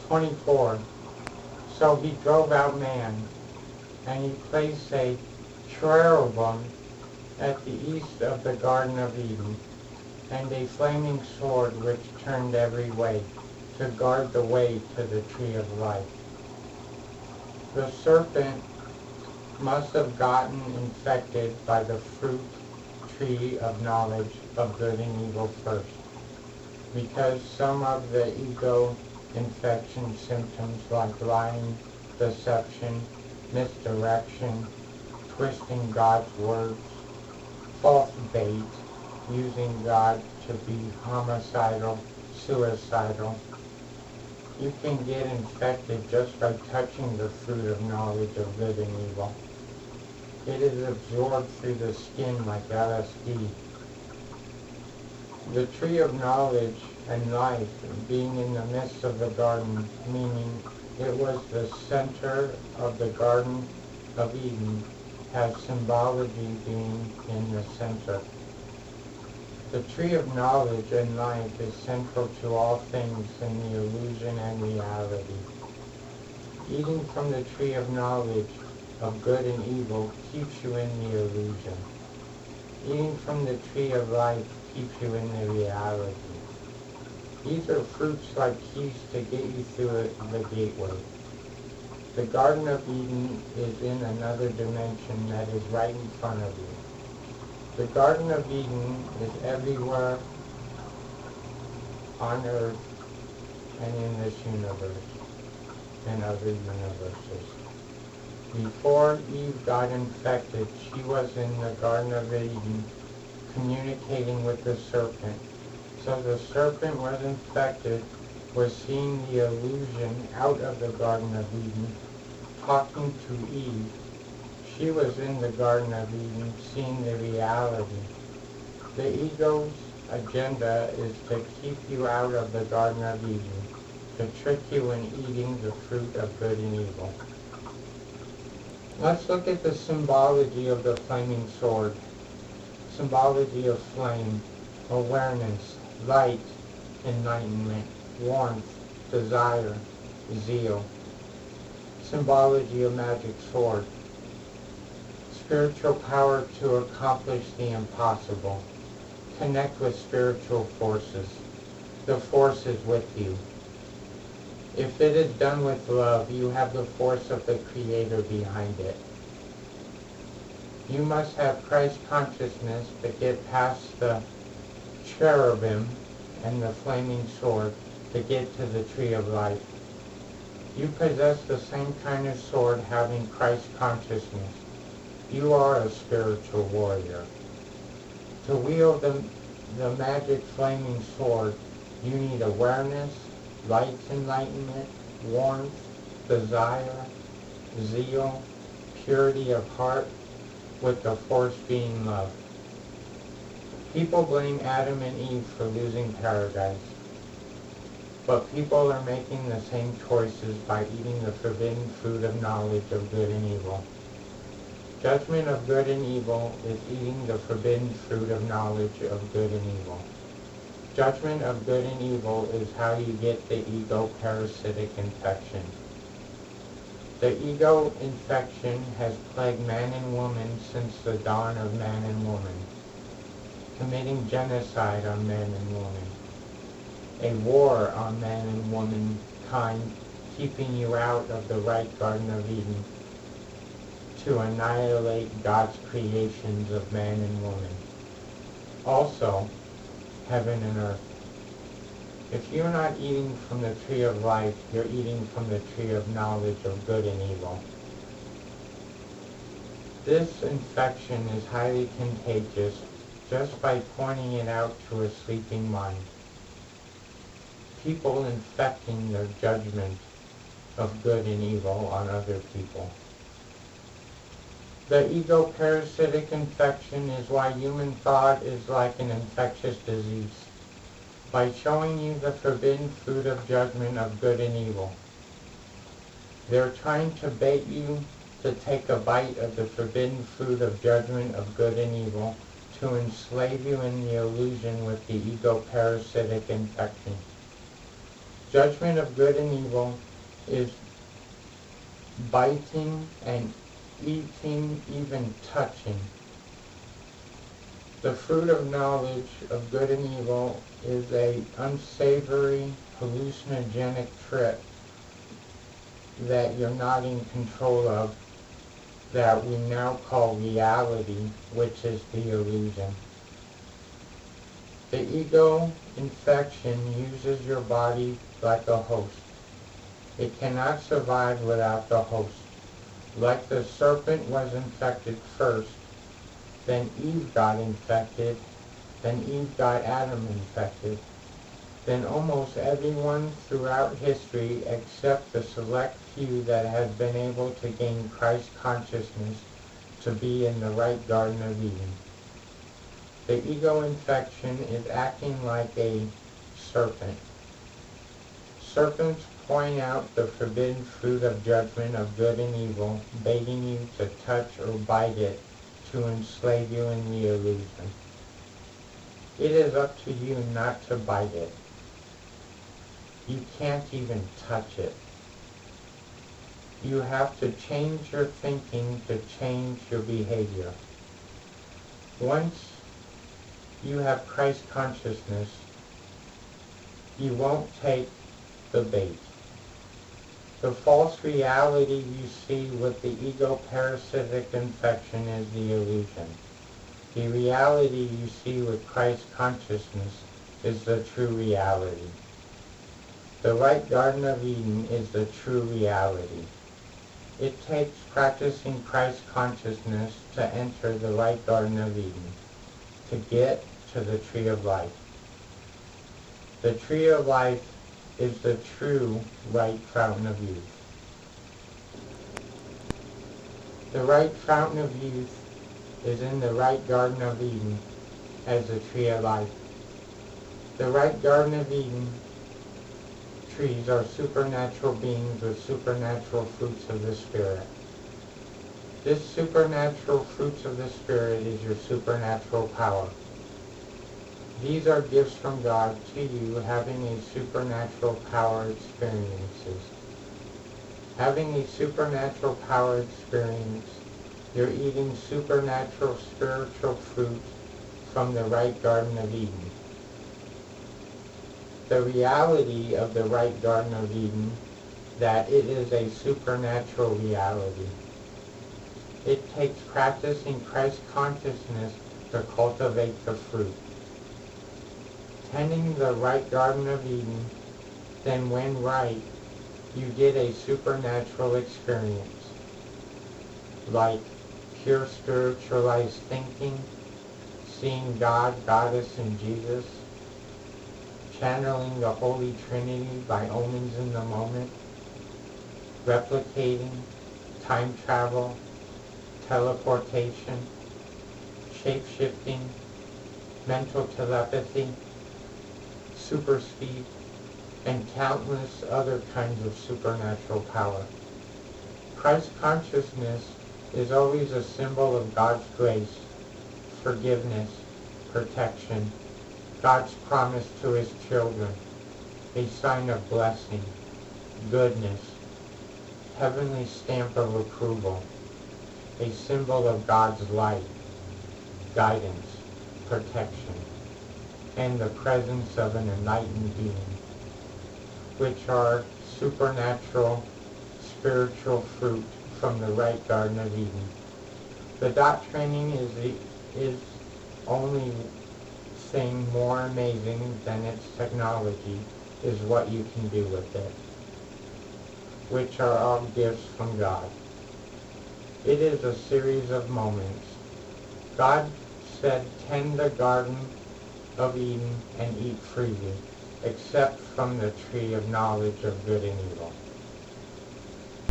24. So he drove out man, and he placed a cherubim at the east of the Garden of Eden, and a flaming sword which turned every way, to guard the way to the tree of life. The serpent must have gotten infected by the fruit tree of knowledge of good and evil first, because some of the ego infection symptoms like lying, deception, misdirection, twisting God's words, false bait, using God to be homicidal, suicidal. You can get infected just by touching the fruit of knowledge of good and evil. It is absorbed through the skin like LSD. The tree of knowledge and life being in the midst of the garden, meaning it was the center of the Garden of Eden, has symbology being in the center. The tree of knowledge and life is central to all things in the illusion and reality. Eating from the tree of knowledge of good and evil keeps you in the illusion. Eating from the tree of life keeps you in the reality. These are fruits like keys to get you through the gateway. The Garden of Eden is in another dimension that is right in front of you. The Garden of Eden is everywhere on earth and in this universe and other universes. Before Eve got infected, she was in the Garden of Eden communicating with the serpent. So the serpent was infected, was seeing the illusion out of the Garden of Eden, talking to Eve. She was in the Garden of Eden, seeing the reality. The ego's agenda is to keep you out of the Garden of Eden, to trick you in eating the fruit of good and evil. Let's look at the symbology of the flaming sword. Symbology of flame, awareness, light, enlightenment, warmth, desire, zeal. Symbology of magic sword, spiritual power to accomplish the impossible. Connect with spiritual forces. The force is with you. If it is done with love, you have the force of the Creator behind it. You must have Christ consciousness to get past the cherubim and the flaming sword to get to the tree of life. You possess the same kind of sword having Christ consciousness. You are a spiritual warrior. To wield the magic flaming sword, you need awareness, light enlightenment, warmth, desire, zeal, purity of heart, with the force being love. People blame Adam and Eve for losing paradise, but people are making the same choices by eating the forbidden fruit of knowledge of good and evil. Judgment of good and evil is eating the forbidden fruit of knowledge of good and evil. Judgment of good and evil is how you get the ego parasitic infection. The ego infection has plagued man and woman since the dawn of man and woman, committing genocide on man and woman, a war on man and womankind, keeping you out of the Wright Garden of Eden, to annihilate God's creations of man and woman. Also, heaven and earth. If you're not eating from the tree of life, you're eating from the tree of knowledge of good and evil. This infection is highly contagious just by pointing it out to a sleeping mind. People infecting their judgment of good and evil on other people. The ego parasitic infection is why human thought is like an infectious disease. By showing you the forbidden fruit of judgment of good and evil. They're trying to bait you to take a bite of the forbidden fruit of judgment of good and evil, to enslave you in the illusion with the ego parasitic infection. Judgment of good and evil is biting and eating, even touching. The fruit of knowledge of good and evil is a unsavory, hallucinogenic trip that you're not in control of, that we now call reality, which is the illusion. The ego infection uses your body like a host. It cannot survive without the host. Like the serpent was infected first, then Eve got infected, then Eve got Adam infected. Then almost everyone throughout history, except the select few that have been able to gain Christ consciousness, to be in the Wright Garden of Eden. The ego infection is acting like a serpent. Serpents point out the forbidden fruit of judgment of good and evil, baiting you to touch or bite it to enslave you in the illusion. It is up to you not to bite it. You can't even touch it. You have to change your thinking to change your behavior. Once you have Christ consciousness, you won't take the bait. The false reality you see with the ego parasitic infection is the illusion. The reality you see with Christ consciousness is the true reality. The Wright Garden of Eden is the true reality. It takes practicing Christ consciousness to enter the Wright Garden of Eden, to get to the tree of life. The tree of life is the true Wright Fountain of Youth. The Wright Fountain of Youth is in the Wright Garden of Eden as the tree of life. The Wright Garden of Eden trees are supernatural beings with supernatural fruits of the Spirit. This supernatural fruits of the Spirit is your supernatural power. These are gifts from God to you, having a supernatural power experiences. Having a supernatural power experience, you're eating supernatural spiritual fruit from the Wright Garden of Eden. The reality of the Wright Garden of Eden, that it is a supernatural reality. It takes practicing Christ consciousness to cultivate the fruit. Tending the Wright Garden of Eden, then when right, you get a supernatural experience, like pure spiritualized thinking, seeing God, Goddess, and Jesus, channeling the Holy Trinity by omens in the moment, replicating, time travel, teleportation, shape-shifting, mental telepathy, super speed, and countless other kinds of supernatural power. Christ consciousness is always a symbol of God's grace, forgiveness, protection, God's promise to His children, a sign of blessing, goodness, heavenly stamp of approval, a symbol of God's light, guidance, protection, and the presence of an enlightened being, which are supernatural, spiritual fruit from the Wright Garden of Eden. The dot training is only thing more amazing than its technology is what you can do with it, which are all gifts from God. It is a series of moments. God said, tend the Garden of Eden and eat freely, except from the tree of knowledge of good and evil.